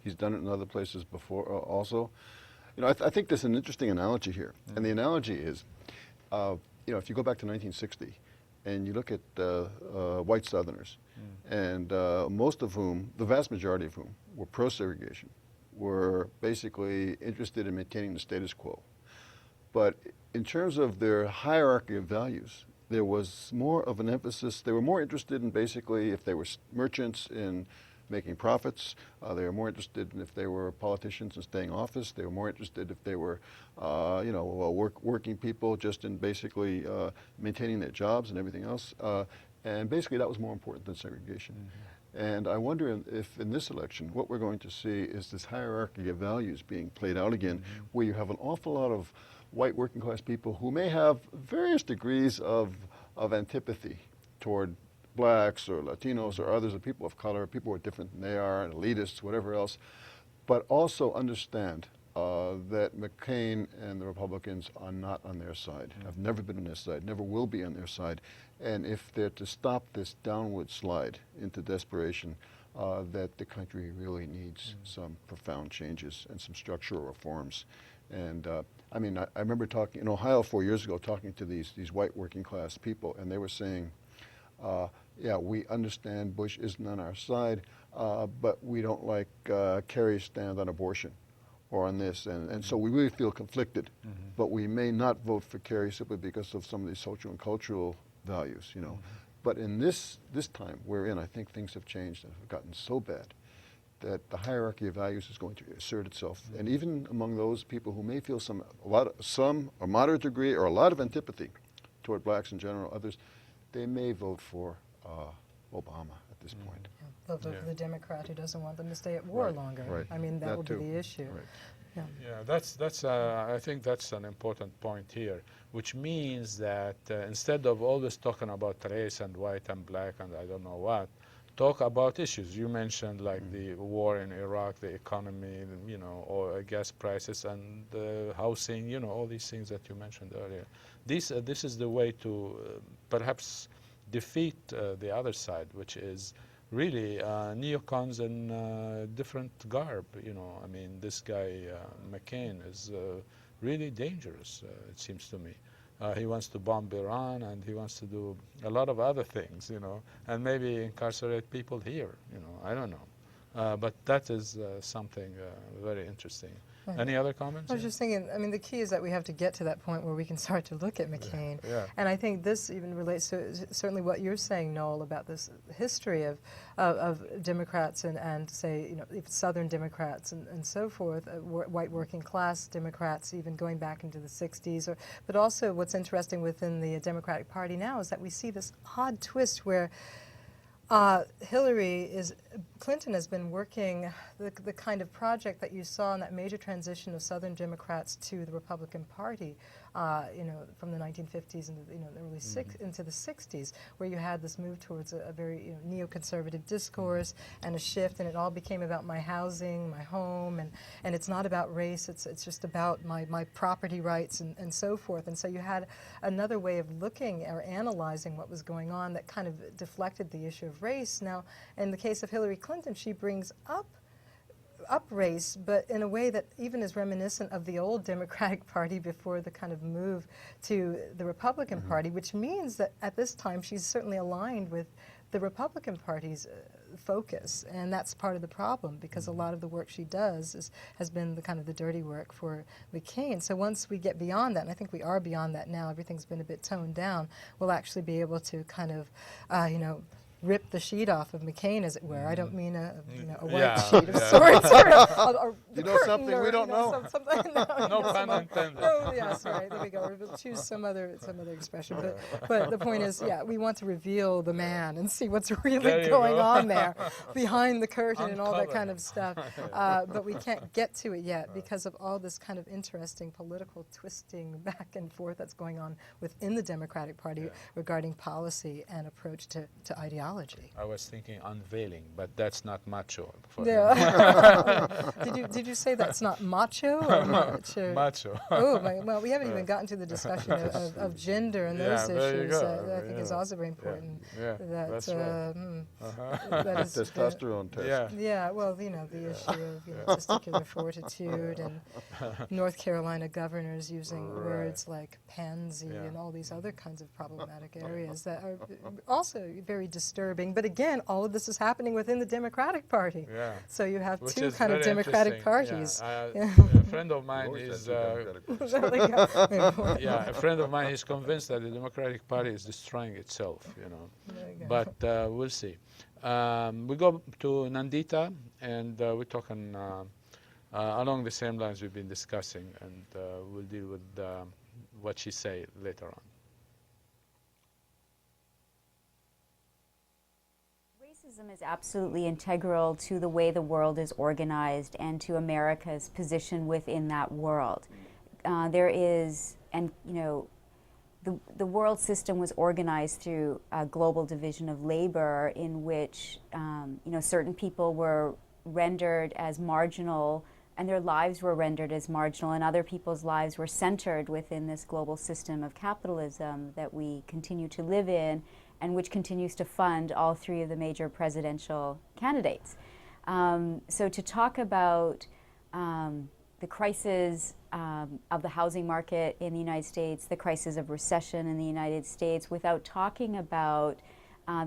He's done it in other places before also. You know, I think there's an interesting analogy here, and the analogy is, you know, if you go back to 1960, and you look at white Southerners, and most of whom, the vast majority of whom, were pro-segregation, were basically interested in maintaining the status quo. But in terms of their hierarchy of values, there was more of an emphasis. They were more interested in basically if they were merchants in making profits. They were more interested in if they were politicians in staying office. They were more interested if they were, working people just in basically maintaining their jobs and everything else. And basically that was more important than segregation. And I wonder if in this election, what we're going to see is this hierarchy of values being played out again, where you have an awful lot of white working class people who may have various degrees of antipathy toward blacks or Latinos or others, or people of color, people who are different than they are, and elitists, whatever else, but also understand that McCain and the Republicans are not on their side, have never been on their side, never will be on their side. And if they're to stop this downward slide into desperation, that the country really needs some profound changes and some structural reforms. And I mean, I remember talking in Ohio 4 years ago, talking to these white working class people, and they were saying, yeah, we understand Bush isn't on our side, but we don't like Kerry's stand on abortion or on this. And so we really feel conflicted, but we may not vote for Kerry simply because of some of these social and cultural values, you know. But in this time we're in, I think things have changed and have gotten so bad that the hierarchy of values is going to assert itself. And even among those people who may feel some a moderate degree or a lot of antipathy toward blacks in general, others, they may vote for Obama at this point. Yeah, they'll vote for the Democrat who doesn't want them to stay at war longer. Right. I mean, that will be the issue. Right. Yeah. Yeah, I think that's an important point here, which means that instead of always talking about race and white and black and I don't know what, talk about issues. You mentioned like the war in Iraq, the economy, you know, or gas prices and housing, you know, all these things that you mentioned earlier. This is the way to perhaps defeat the other side, which is really neocons in different garb. You know, I mean, this guy McCain is really dangerous. It seems to me. He wants to bomb Iran, and he wants to do a lot of other things. You know, and maybe incarcerate people here. You know, I don't know. But that is something very interesting. Right. Any other comments? I was just thinking, I mean, the key is that we have to get to that point where we can start to look at McCain. Yeah. And I think this even relates to certainly what you're saying, Noel, about this history of Democrats and say, you know, Southern Democrats and so forth, white working class Democrats, even going back into the 60s. But also what's interesting within the Democratic Party now is that we see this odd twist where Clinton has been working the kind of project that you saw in that major transition of Southern Democrats to the Republican Party, you know, from the 1950s into the early into the 60s, where you had this move towards a very neoconservative discourse and a shift, and it all became about my housing, my home, and it's not about race. It's just about my property rights and so forth. And so you had another way of looking or analyzing what was going on that kind of deflected the issue of race. Now, in the case of Hillary Clinton, she brings up race, but in a way that even is reminiscent of the old Democratic Party before the kind of move to the Republican Party, which means that at this time she's certainly aligned with the Republican Party's focus, and that's part of the problem because a lot of the work she does has been the kind of the dirty work for McCain. So once we get beyond that, and I think we are beyond that now, everything's been a bit toned down, we'll actually be able to kind of, rip the sheet off of McCain, as it were. I don't mean a white sheet of sorts. Or you know something we don't know? No pun intended. Oh, yes, right. There we go. We'll choose some other expression. But the point is, yeah, we want to reveal the man and see what's really going on there behind the curtain and all that kind of stuff. But we can't get to it yet because of all this kind of interesting political twisting back and forth that's going on within the Democratic Party regarding policy and approach to ideology. I was thinking unveiling, but that's not macho. Yeah. Did did you say that's not macho or macho? Macho. Oh, well, we haven't even gotten to the discussion of gender and those there you issues. go. I think is also very important. Yeah, That, that's right. that is Testosterone test. yeah, well, you know, the issue of testicular fortitude and North Carolina governors using words like pansy and all these other kinds of problematic areas that are also very disturbing. But again, all of this is happening within the Democratic Party. Yeah. So you have Which two is kind of very Democratic interesting. parties. Yeah. A friend of mine Always is had two Democratic parties. a friend of mine is convinced that the Democratic Party is destroying itself, you know. There you go. But we'll see. We go to Nandita, and we're talking along the same lines we've been discussing, and we'll deal with what she say later on. Racism is absolutely integral to the way the world is organized and to America's position within that world. There is, and you know, the world system was organized through a global division of labor in which you know, certain people were rendered as marginal and their lives were rendered as marginal, and other people's lives were centered within this global system of capitalism that we continue to live in and which continues to fund all three of the major presidential candidates. So to talk about the crisis of the housing market in the United States, the crisis of recession in the United States, without talking about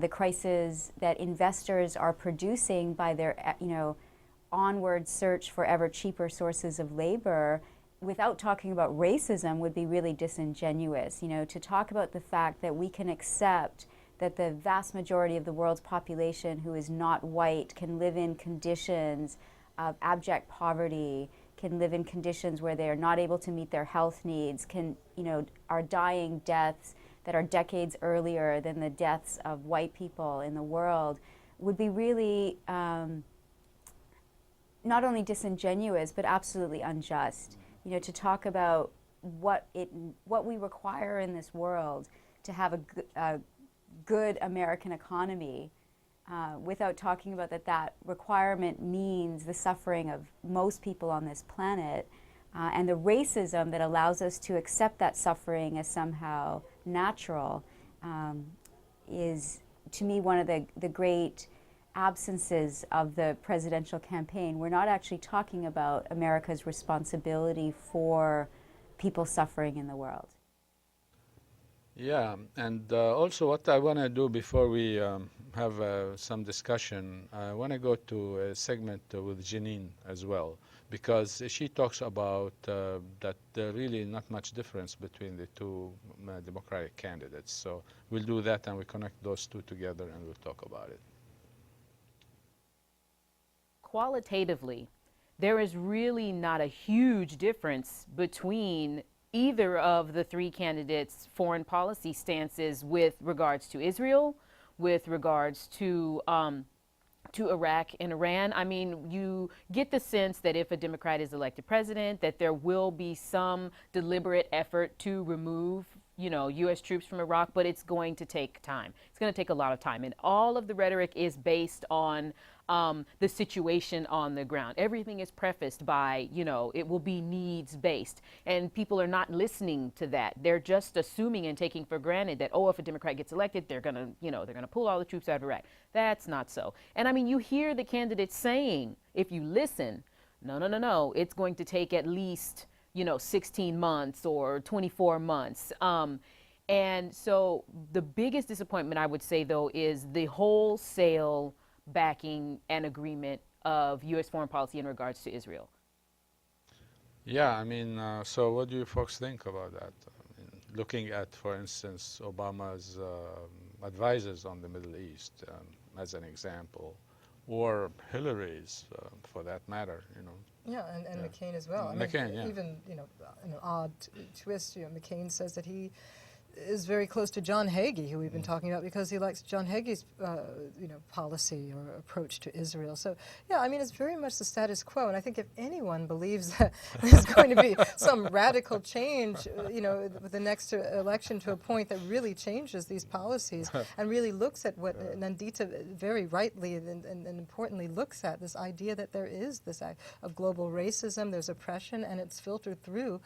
the crisis that investors are producing by their, you know, onward search for ever cheaper sources of labor, without talking about racism would be really disingenuous. You know, to talk about the fact that we can accept that the vast majority of the world's population who is not white can live in conditions of abject poverty, can live in conditions where they are not able to meet their health needs, can, you know, are dying deaths that are decades earlier than the deaths of white people in the world, would be really not only disingenuous but absolutely unjust. You know, to talk about what we require in this world to have a good American economy, without talking about that requirement means the suffering of most people on this planet, and the racism that allows us to accept that suffering as somehow natural, is, to me, one of the great absences of the presidential campaign. We're not actually talking about America's responsibility for people suffering in the world. Yeah, and also what I want to do before we have some discussion, I want to go to a segment with Janine as well, because she talks about that there really not much difference between the two Democratic candidates. So we'll do that and we connect those two together and we'll talk about it. Qualitatively, there is really not a huge difference between either of the three candidates' foreign policy stances with regards to Israel, with regards to Iraq and Iran. I mean, you get the sense that if a Democrat is elected president, that there will be some deliberate effort to remove, you know, U.S. troops from Iraq, but it's going to take time. It's going to take a lot of time. And all of the rhetoric is based on the situation on the ground. Everything is prefaced by, you know, it will be needs based. And people are not listening to that. They're just assuming and taking for granted that, oh, if a Democrat gets elected, they're going to, you know, they're going to pull all the troops out of Iraq. That's not so. And I mean, you hear the candidates saying, if you listen, no, it's going to take at least, you know, 16 months or 24 months. And so the biggest disappointment, I would say, though, is the wholesale backing and agreement of U.S. foreign policy in regards to Israel. Yeah, I mean, so what do you folks think about that? I mean, looking at, for instance, Obama's advisors on the Middle East as an example, or Hillary's for that matter, you know. Yeah, and McCain as well. I McCain, mean, yeah. even, you know, an odd twist, you know, McCain says that he is very close to John Hagee, who we've been talking about, because he likes John Hagee's policy or approach to Israel. So yeah, I mean, it's very much the status quo, and I think if anyone believes that there's going to be some radical change, with the next election to a point that really changes these policies and really looks at what Nandita very rightly and importantly looks at, this idea that there is this act of global racism, there's oppression, and it's filtered through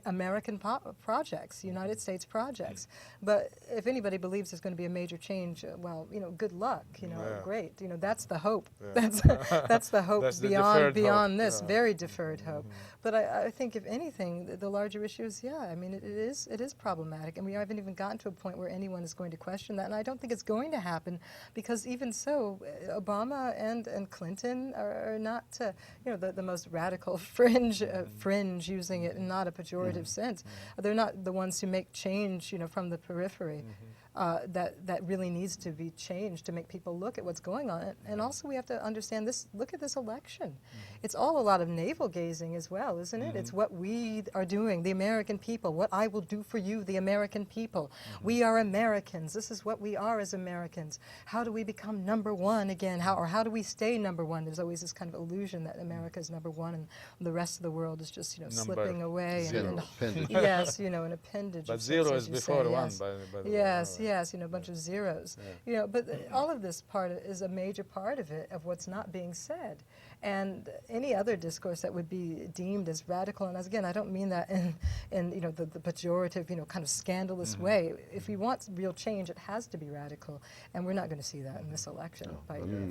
American projects, United States projects. But if anybody believes there's going to be a major change, well, good luck, great. That's the hope. That's the hope. That's beyond hope. this, very deferred hope. But I think if anything, the larger issue is, I mean, it is problematic, and we haven't even gotten to a point where anyone is going to question that, and I don't think it's going to happen, because even so, Obama and Clinton are not, the most radical fringe, using it in not a pejorative sense. They're not the ones who make change, from the periphery. That really needs to be changed to make people look at what's going on. And also we have to understand this, look at this election. It's all a lot of navel gazing as well, isn't it? It's what we are doing, the American people, what I will do for you, the American people. We are Americans. This is what we are as Americans. How do we become number one again? How do we stay number one? There's always this kind of illusion that America is number one and the rest of the world is just, slipping away. Zero. Yes, an appendage. But of zero sorts, is as you before say, one, yes. by the Yes, way. yes, a bunch of zeros. But all of this part is a major part of it, of what's not being said. And any other discourse that would be deemed as radical, and again, I don't mean that in the pejorative, kind of scandalous way. If we want real change, it has to be radical, and we're not going to see that in this election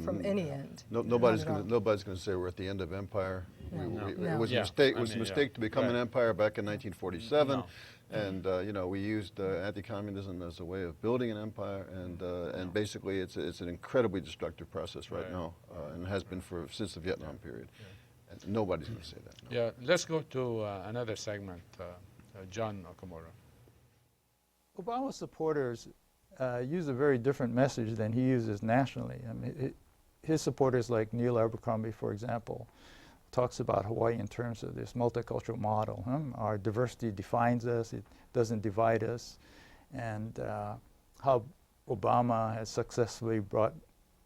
from any end. Nobody's going to say we're at the end of empire. It was a Yeah. mistake. It I was a mean, mistake to become an empire back in 1947. No. And we used anti-communism as a way of building an empire, and basically it's an incredibly destructive process right now, and has been since the Vietnam period. And nobody's going to say that. No. Yeah, let's go to another segment. John Okamura. Obama supporters use a very different message than he uses nationally. I mean, his supporters, like Neil Abercrombie, for example, talks about Hawaii in terms of this multicultural model. Our diversity defines us, it doesn't divide us, and how Obama has successfully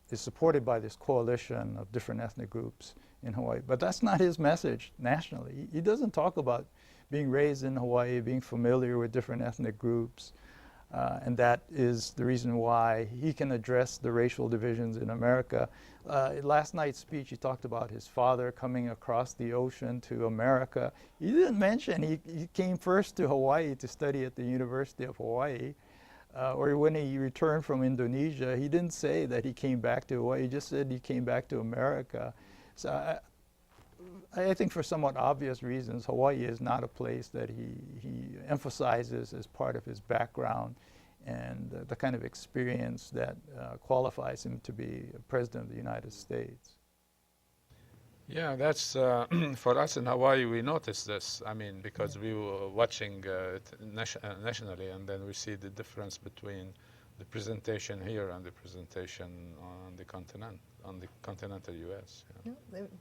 is supported by this coalition of different ethnic groups in Hawaii. But that's not his message nationally. He doesn't talk about being raised in Hawaii, being familiar with different ethnic groups, and that is the reason why he can address the racial divisions in America. Last night's speech, he talked about his father coming across the ocean to America. He didn't mention he came first to Hawaii to study at the University of Hawai'i, or when he returned from Indonesia, he didn't say that he came back to Hawaii, he just said he came back to America. So I think for somewhat obvious reasons, Hawaii is not a place that he emphasizes as part of his background and the kind of experience that qualifies him to be President of the United States. Yeah, that's for us in Hawaii. We noticed this. I mean, because we were watching it nationally, and then we see the difference between the presentation here and the presentation on the continent, on the continental U.S.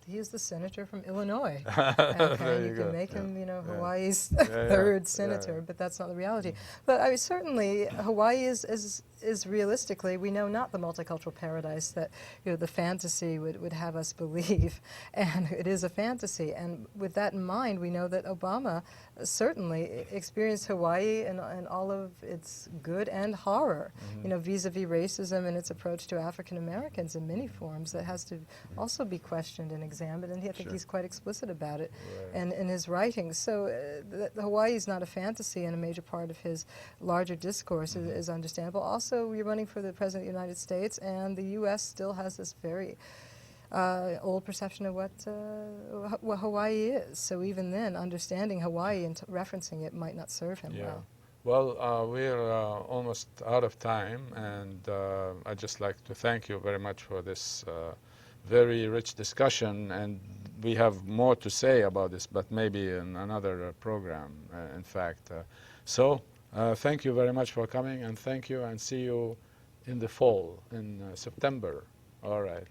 He is the senator from Illinois. And you can make him, Hawaii's third senator, but that's not the reality. But certainly, Hawaii is realistically, we know, not the multicultural paradise that the fantasy would have us believe, and it is a fantasy. And with that in mind, we know that Obama certainly experienced Hawaii and all of its good and horror, vis-a-vis racism and its approach to African Americans in many forms that has to also be questioned and examined, and I think he's quite explicit about it in his writings. So Hawaii is not a fantasy, and a major part of his larger discourse is understandable. Also, you're running for the President of the United States, and the U.S. still has this very old perception of what Hawaii is. So even then, understanding Hawaii and referencing it might not serve him well. Well, we're almost out of time, and I'd just like to thank you very much for this very rich discussion, and we have more to say about this, but maybe in another program, in fact. So thank you very much for coming, and thank you, and see you in the fall, in September. All right.